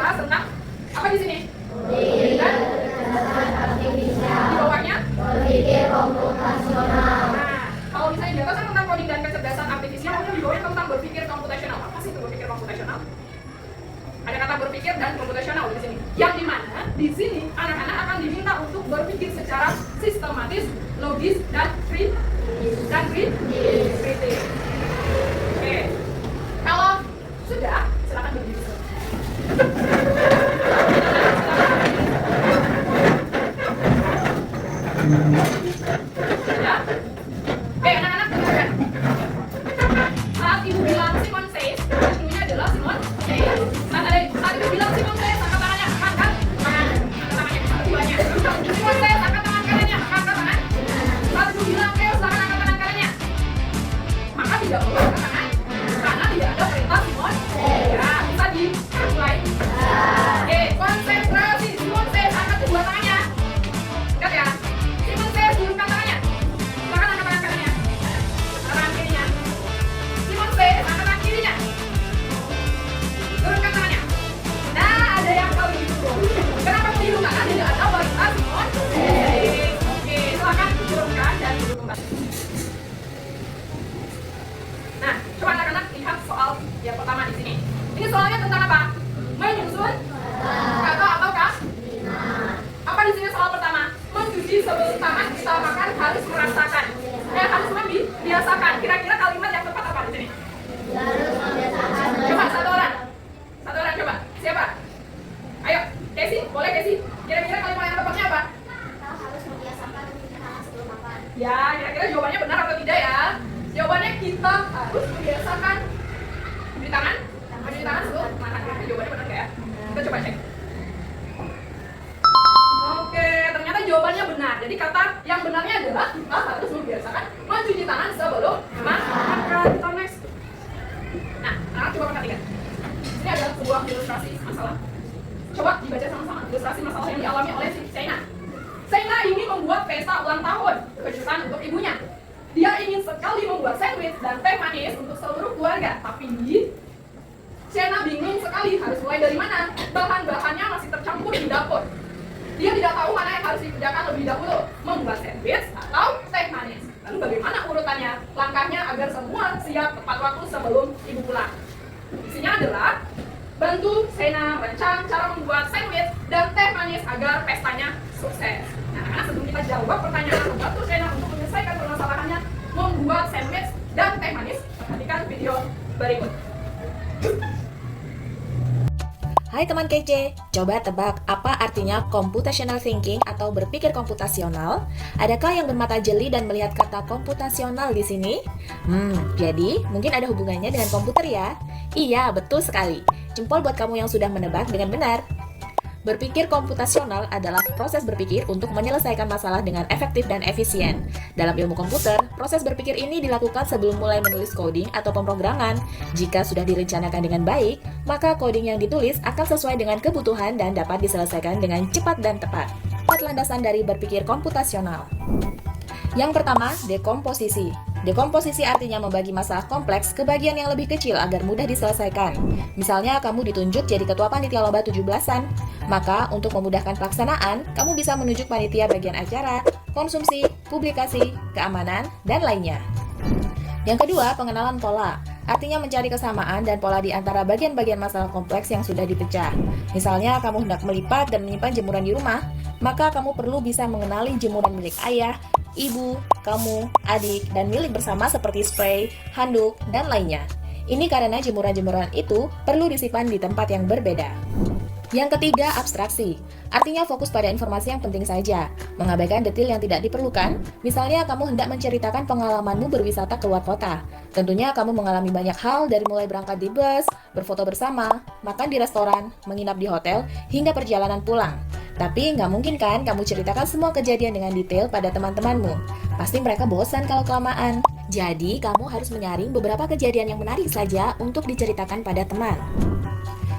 membahas tentang apa di sini? Dan di bawahnya berpikir komputasional. Nah, kalau misalnya di atas tentang coding dan kecerdasan artifisial, di bawahnya tentang berpikir komputasional. Apa sih itu berpikir komputasional? Ada kata berpikir dan komputasional di sini. Yang dimana di sini anak-anak akan diminta untuk berpikir secara sistematis, logis, dan kritis. Oke. Kalau sudah, silakan berdiri. Ya. Oke, anak-anak dengarkan. Saat ibu bilang Simon says, artinya adalah Simon says. Saat ibu bilang Simon says, angkat tangannya, angkat tangan, angkat tangannya, keduanya. Simon says, angkat tangan kanannya, angkat tangan. Saat ibu bilang ayo silakan angkat tangan kanannya, maka tidak perlu angkat tangan, karena tidak ada perintah Simon. Ya, bisa dimulai. Oke, konsentrasi. Simon says, angkat kedua tangannya. Ingat ya. Simon says, turunkan tangannya. Silakan angkat tangan kanannya, angkat tangan kirinya. Simon says, angkat tangan kirinya. Turunkan tangannya. Nah, ada yang tahu itu. Kenapa keliru? Karena tidak ada perintah Simon says. Oke, silakan turunkan dan duduk kembali. Nah, coba anak-anak lihat soal yang pertama di sini. Ini soalnya tentang apa? Menyusun kata ataukah? Apa di sini soal pertama? Mencuci sebelum tangan kita makan harus merasakan. Harus membiasakan. Kira-kira kalimat yang tepat apa di sini? Coba satu orang coba. Siapa? Ayo, Casey, boleh Casey? Kira-kira kalimat yang tepatnya apa? Kita harus membiasakan mencuci tangan sebelum makan. Ya, kira-kira jawabannya benar atau tidak ya? Jawabannya kita harus membiasakan mencuci tangan sebelum makan. Jawabannya benar nggak ya? Kita coba cek. Oke, ternyata jawabannya benar. Jadi kata yang benarnya adalah kita harus membiasakan mencuci tangan sebelum makan. Kita next. Nah, sekarang coba perhatikan. Ini adalah sebuah ilustrasi masalah. Coba dibaca sama-sama ilustrasi masalah yang dialami oleh si Shaina. Shaina ini membuat pesta ulang tahun kejutan untuk ibunya. Dia ingin sekali membuat sandwich dan teh manis untuk seluruh keluarga, tapi Shaina bingung sekali harus mulai dari mana. Bahan-bahannya masih tercampur di dapur. Dia tidak tahu mana yang harus dikerjakan lebih dahulu, membuat sandwich atau teh manis. Lalu bagaimana urutannya? Langkahnya agar semua siap tepat waktu sebelum ibu pulang. Isinya adalah bantu Shaina merancang cara membuat sandwich dan teh manis agar pestanya sukses. Nah, sebelum kita jawab pertanyaan membantu Shaina untuk menyelesaikan permasalahannya membuat sandwich dan teh manis, perhatikan video berikut. Hai teman kece, coba tebak apa artinya computational thinking atau berpikir komputasional? Adakah yang bermata jeli dan melihat kata komputasional di sini? Jadi mungkin ada hubungannya dengan komputer ya? Iya, betul sekali. Jempol buat kamu yang sudah menebak dengan benar. Berpikir komputasional adalah proses berpikir untuk menyelesaikan masalah dengan efektif dan efisien. Dalam ilmu komputer, proses berpikir ini dilakukan sebelum mulai menulis coding atau pemrograman. Jika sudah direncanakan dengan baik, maka coding yang ditulis akan sesuai dengan kebutuhan dan dapat diselesaikan dengan cepat dan tepat. 4 landasan dari berpikir komputasional. Yang pertama, dekomposisi. Dekomposisi artinya membagi masalah kompleks ke bagian yang lebih kecil agar mudah diselesaikan. Misalnya, kamu ditunjuk jadi ketua panitia lomba 17-an. Maka, untuk memudahkan pelaksanaan, kamu bisa menunjuk panitia bagian acara, konsumsi, publikasi, keamanan, dan lainnya. Yang kedua, pengenalan pola. Artinya mencari kesamaan dan pola di antara bagian-bagian masalah kompleks yang sudah dipecah. Misalnya, kamu hendak melipat dan menyimpan jemuran di rumah, maka kamu perlu bisa mengenali jemuran milik ayah, ibu, kamu, adik, dan milik bersama seperti spray, handuk, dan lainnya. Ini karena jemuran-jemuran itu perlu disimpan di tempat yang berbeda. Yang ketiga, abstraksi. Artinya fokus pada informasi yang penting saja, mengabaikan detail yang tidak diperlukan. Misalnya, kamu hendak menceritakan pengalamanmu berwisata keluar kota. Tentunya kamu mengalami banyak hal dari mulai berangkat di bus, berfoto bersama, makan di restoran, menginap di hotel, hingga perjalanan pulang. Tapi nggak mungkin kan kamu ceritakan semua kejadian dengan detail pada teman-temanmu. Pasti mereka bosan kalau kelamaan. Jadi, kamu harus menyaring beberapa kejadian yang menarik saja untuk diceritakan pada teman.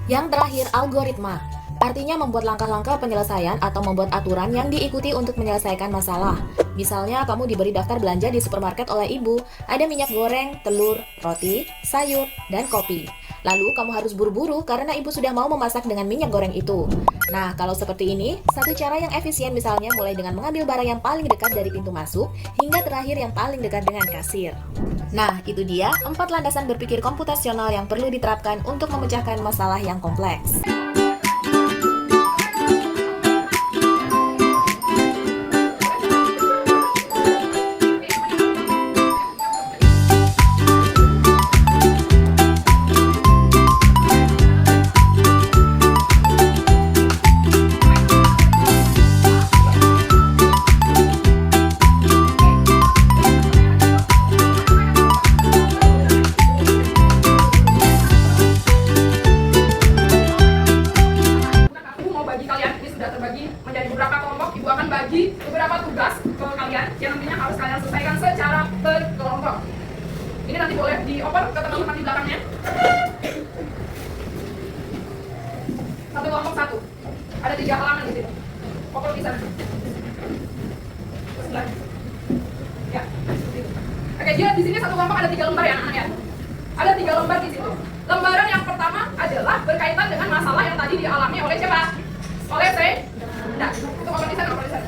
Yang terakhir, algoritma. Artinya membuat langkah-langkah penyelesaian atau membuat aturan yang diikuti untuk menyelesaikan masalah. Misalnya, kamu diberi daftar belanja di supermarket oleh ibu. Ada minyak goreng, telur, roti, sayur, dan kopi. Lalu kamu harus buru-buru karena ibu sudah mau memasak dengan minyak goreng itu. Nah, kalau seperti ini, satu cara yang efisien misalnya mulai dengan mengambil barang yang paling dekat dari pintu masuk hingga terakhir yang paling dekat dengan kasir. Nah, itu dia 4 landasan berpikir komputasional yang perlu diterapkan untuk memecahkan masalah yang kompleks. Menjadi beberapa kelompok, ibu akan bagi beberapa tugas ke kalian yang nantinya harus kalian selesaikan secara berkelompok. Ini nanti boleh dioper ke teman-teman di belakangnya. Satu kelompok satu. Ada 3 halaman di sini. Oper di sana. Sebelah. Ya, seperti itu. Oke, jadi di sini satu kelompok ada 3 lembar ya anak-anak ya. Ada 3 lembar di situ. Lembaran yang pertama adalah berkaitan dengan masalah yang tadi dialami oleh siapa? Oleh saya. Nah, itu oper di sana, oper di sana.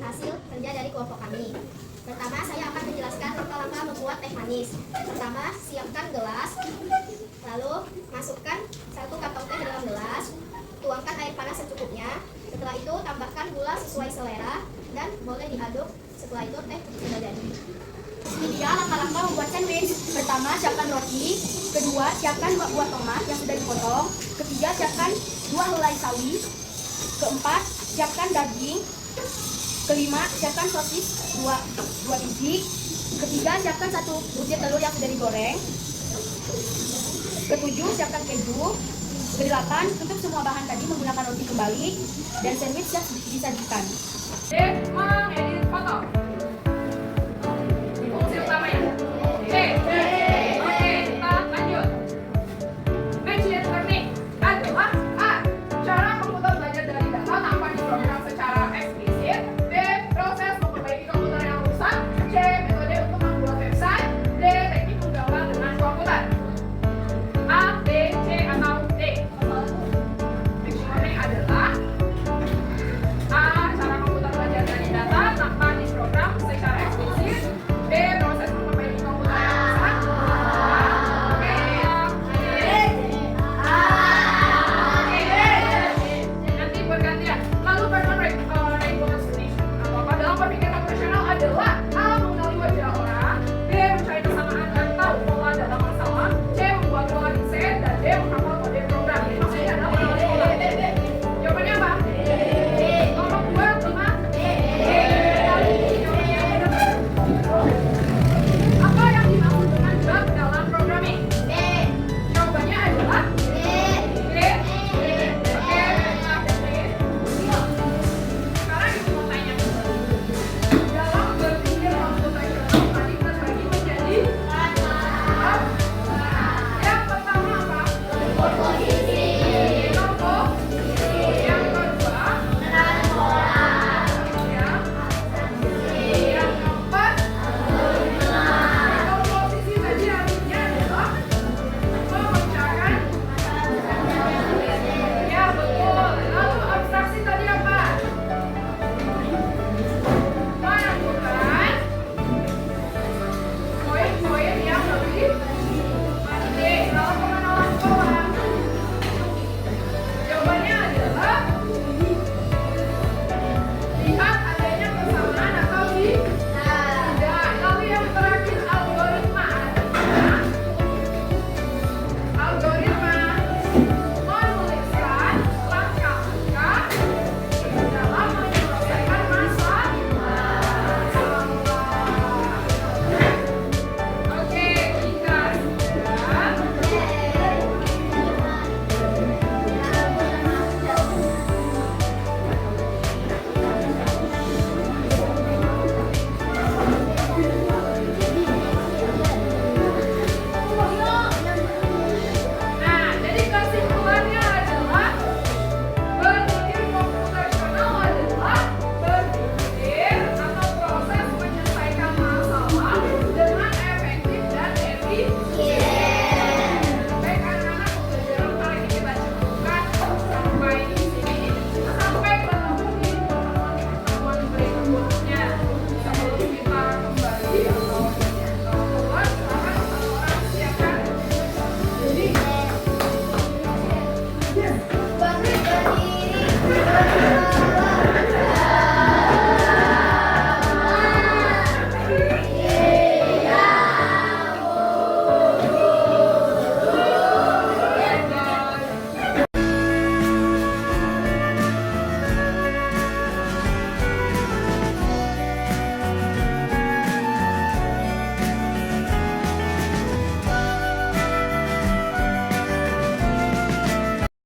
Hasil kerja dari kelompok kami. Pertama, saya akan menjelaskan langkah-langkah membuat teh manis. Pertama, siapkan gelas, lalu masukkan 1 kantong teh ke dalam gelas, tuangkan air panas secukupnya. Setelah itu, tambahkan gula sesuai selera dan boleh diaduk. Setelah itu, teh sudah jadi. Ini dia langkah-langkah membuat sandwich. Pertama, siapkan roti. Kedua, siapkan 2 buah tomat yang sudah dipotong. Ketiga, siapkan 2 helai sawi. Keempat, siapkan daging. Kelima, siapkan sosis 2 biji. Ketiga, siapkan 1 butir telur yang sudah digoreng. Ketujuh, siapkan keju. Kedelapan, tutup semua bahan tadi menggunakan roti kembali dan sandwich siap disajikan.